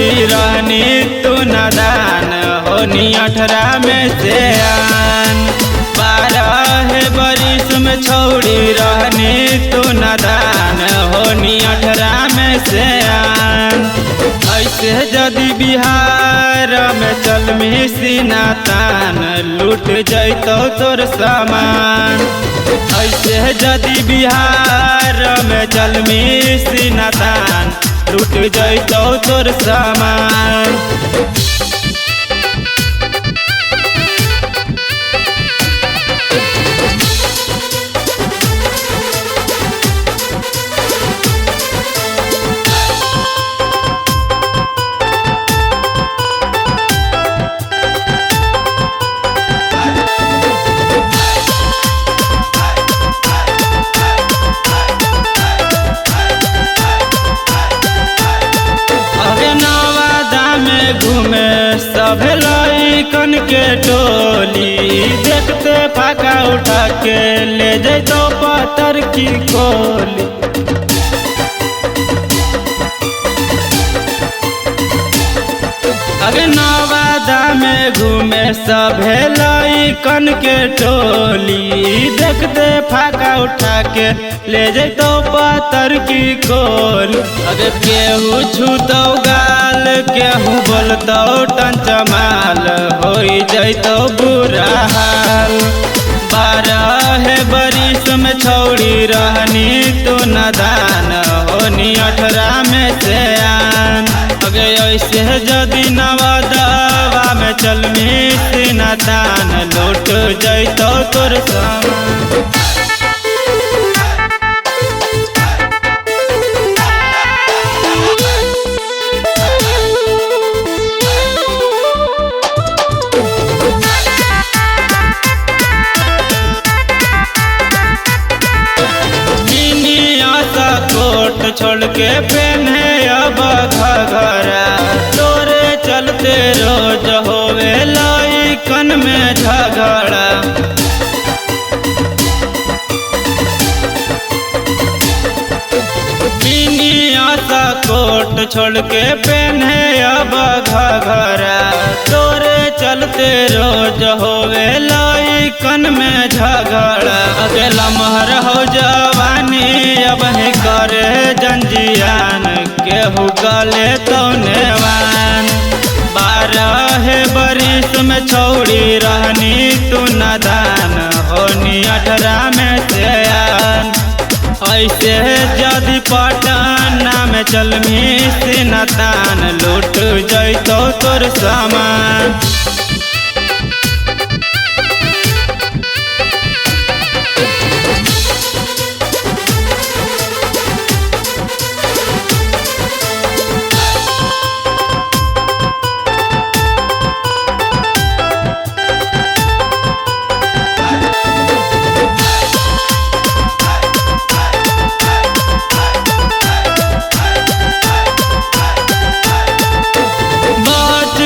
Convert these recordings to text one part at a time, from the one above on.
छौड़ी रहनी तू नादान होनी 18 में से आन। 12 बरिस में छौड़ी रहनी तू नादान होनी 18 में से आन। ऐसे जदि बिहार में चल सीना तान लूट जैतो तोर सामान। ऐसे जदि बिहार में चल सीना तान लूट जैतो तोर सामान। घूमे सब लइकन के टोली देखते फाका उठा के ले जैतो पत्थर की खोली। अगे नवादा में घूमे सब लइकन के टोली देखते फाका उठा के ले जैतो पत्थर की खोल। अगे केहू छूतो गाल केहू बोलतो टंचमाल हो जैतो बुरा हाल। 12 बरिस में छौड़ी रहनी तू नादान होनी 18 में से आन। अगे ऐसे जदि नवादा में चल सीना तान लूट जैतो तोर सामान। छोड़ के पहने अब घघरा तोरे चलते रोज होवे लइकन में झगड़ा। कोट छोड़ के पहने अब घघरा तोरे चलते रोज होवे लइकन में झगड़ा। अगे लमहर हो जवानी अब ही करे जंजियान केहू गले तो नेवान। 12 बरिस में छौड़ी रहनी तू नादान होनी 18 में से आन। ऐसे जदि पटना में चल सीना तान लूट जैतो तोर सामान।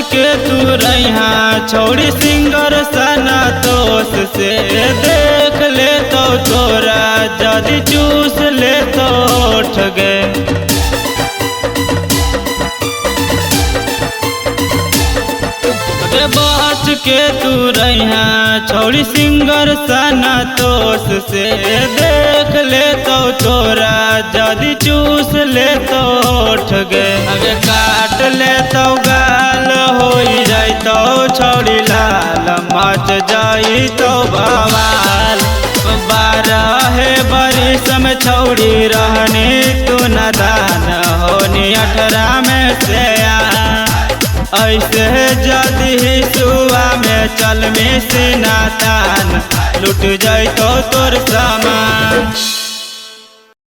के तू रहा छौड़ी सिंगर सनातोष से देख ले तो तोरा जदि चूस ले तो उठ गए। बच के तू रहा छौड़ी सिंगर सनातोष से देख ले तो तोरा जदि चूस ले तो उठ गए। अगे काट ले तो गाल हो जाइतो छौड़ी लाल मच जाइतो बवाल। 12 बरिस में छौड़ी रहनी तू नादान होनी 18 में से आन। ऐसे जदि सुआ में चल सीना तान लूट जैतो तोर सामान।